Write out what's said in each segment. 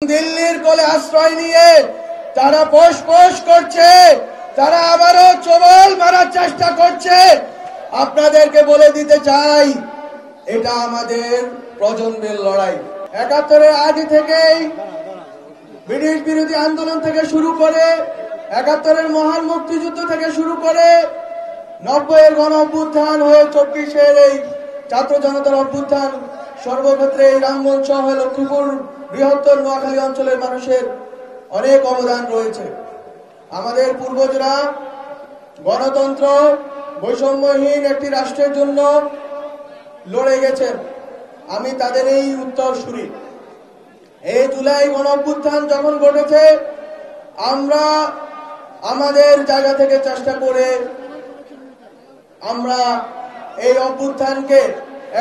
দিল্লির কোলে আশ্রয় নিয়ে তারা পোষ করছে, তারা আবারও চবল মারার চেষ্টা করছে। আপনাদেরকে বলে দিতে চাই, এটা আমাদের প্রজন্মের লড়াই। ৭১-এর আগে থেকেই ব্রিটিশ বিরোধী আন্দোলন থেকে শুরু করে ৭১-এর মহান মুক্তিযুদ্ধ থেকে শুরু করে ৯০-এর গণ অভ্যুত্থান হয়ে ২৪-এর এই ছাত্র জনতার অভ্যুত্থান, সর্বক্ষেত্রে এই রামমঞ্চ হয়ে লক্ষ্মীপুর বৃহত্তর নোয়াখালী অঞ্চলের মানুষের অনেক অবদান রয়েছে। আমাদের পূর্বজরা গণতন্ত্র বৈষম্যহীন একটি রাষ্ট্রের জন্য লড়ে গেছেন। আমি তাদের এই উত্তরসূরি। এই জুলাই গণ অভ্যুত্থান যখন ঘটেছে, আমরা আমাদের জায়গা থেকে চেষ্টা করে আমরা এই অভ্যুত্থানকে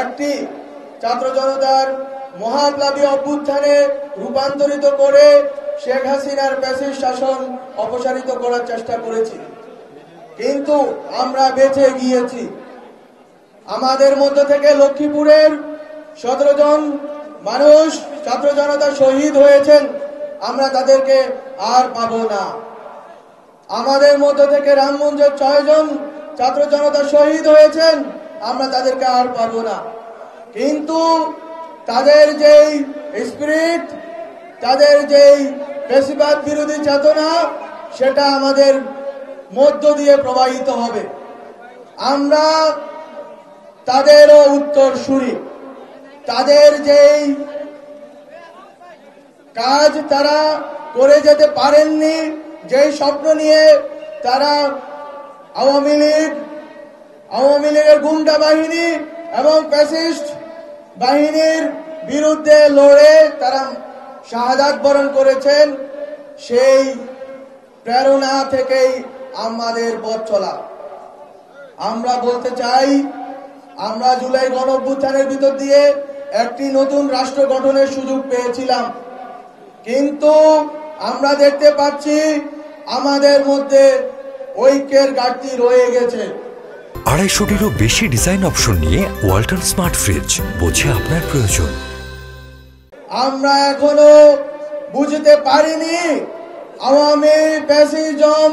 একটি ছাত্র জনতার মহাপ্লাবী অভ্যুত্থানে রূপান্তরিত করে শেখ হাসিনার ফ্যাসিস্ট শাসন অপসারিত করার চেষ্টা করেছি, কিন্তু আমরা বেঁচে গিয়েছি। আমাদের মধ্য থেকে লক্ষ্মীপুরের ১৭ জন মানুষ ছাত্র জনতা শহীদ হয়েছেন, আমরা তাদেরকে আর পাবো না। আমাদের মধ্য থেকে রামগঞ্জের ৬ জন ছাত্র জনতা শহীদ হয়েছেন, আমরা তাদেরকে আর পাবো না। কিন্তু তাদের যেই স্পিরিট, তাদের যেই ফ্যাসিবাদ বিরোধী চেতনা, সেটা আমাদের মধ্য দিয়ে প্রবাহিত হবে। আমরা তাদেরও উত্তরসূরি। তাদের যেই কাজ তারা করে যেতে পারেননি, যেই স্বপ্ন নিয়ে তারা আওয়ামী লীগের গুন্ডা বাহিনী এবং ফ্যাসিস্ট বাহিনীর বিরুদ্ধে লড়ে তারা শাহাদাত বরণ করেছেন, সেই প্রেরণা থেকেই আমাদের পথ চলা। আমরা বলতে চাই, আমরা জুলাই গণ অভ্যুত্থানের ভিতর দিয়ে একটি নতুন রাষ্ট্র গঠনের সুযোগ পেয়েছিলাম, কিন্তু আমরা দেখতে পাচ্ছি আমাদের মধ্যে ঐক্যের ঘাটতি রয়ে গেছে। ২৫০টিরও বেশি ডিজাইন অপশন নিয়ে ওয়ালটন স্মার্ট ফ্রিজ, বোঝে আপনার প্রয়োজন। আমরা এখনো বুঝতে পারিনি আওয়ামী ফ্যাসিজম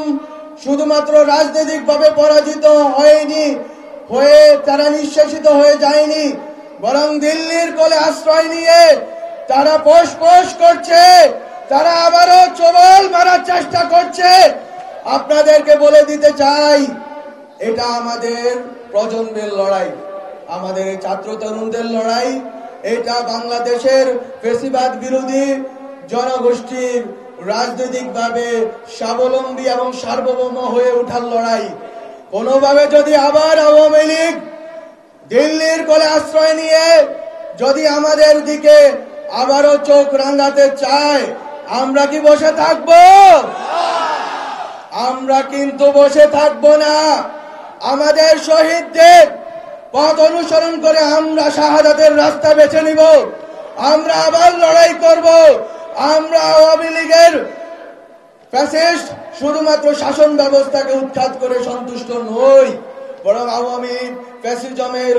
শুধুমাত্র রাজনৈতিকভাবে পরাজিত হয়নি, হয়ে তারা নিঃশেষিত হয়ে যায়নি, বরং দিল্লির কোলে আশ্রয় নিয়ে তারা পোষ করছে, তারা আবারও চবল মারার চেষ্টা করছে। আপনাদেরকে বলে দিতে চাই, এটা আমাদের প্রজন্মের লড়াই, আমাদের ছাত্র তরুণদের লড়াই। এটা বাংলাদেশের ফ্যাসিবাদ বিরোধী জনগোষ্ঠীর রাজনৈতিকভাবে স্বাবলম্বী এবং সার্বভৌম হয়ে ওঠার লড়াই। কোনোভাবে যদি আবার আওয়ামী লীগ দিল্লির কোলে আশ্রয় নিয়ে যদি আমাদের দিকে আবারও চোখ রাঙাতে চায়, আমরা কি বসে থাকব? আমরা কিন্তু বসে থাকবো না। আমাদের শহীদদের পথ অনুসরণ করে আমরা শাহাদাতের রাস্তা বেছে নিব। আমরা আবার লড়াই করব। আমরা আওয়ামী লীগের ফ্যাসিস্ট শুধুমাত্র শাসন ব্যবস্থাকে উৎখাত করে সন্তুষ্ট নই, বরং আওয়ামী ফ্যাসিজমের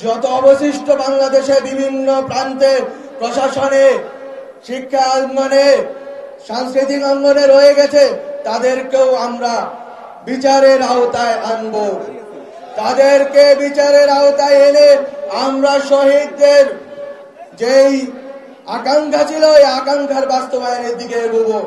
যত অবশিষ্ট বাংলাদেশে বিভিন্ন প্রান্তে প্রশাসনে, শিক্ষা অঙ্গনে, সাংস্কৃতিক অঙ্গনে রয়ে গেছে, তাদেরকেও আমরা বিচারের আওতায় আনব। তাদেরকে বিচারের আওতায় এনে আমরা শহীদদের যেই আকাঙ্ক্ষা ছিল, এই আকাঙ্ক্ষার বাস্তবায়নের দিকে এগোবো।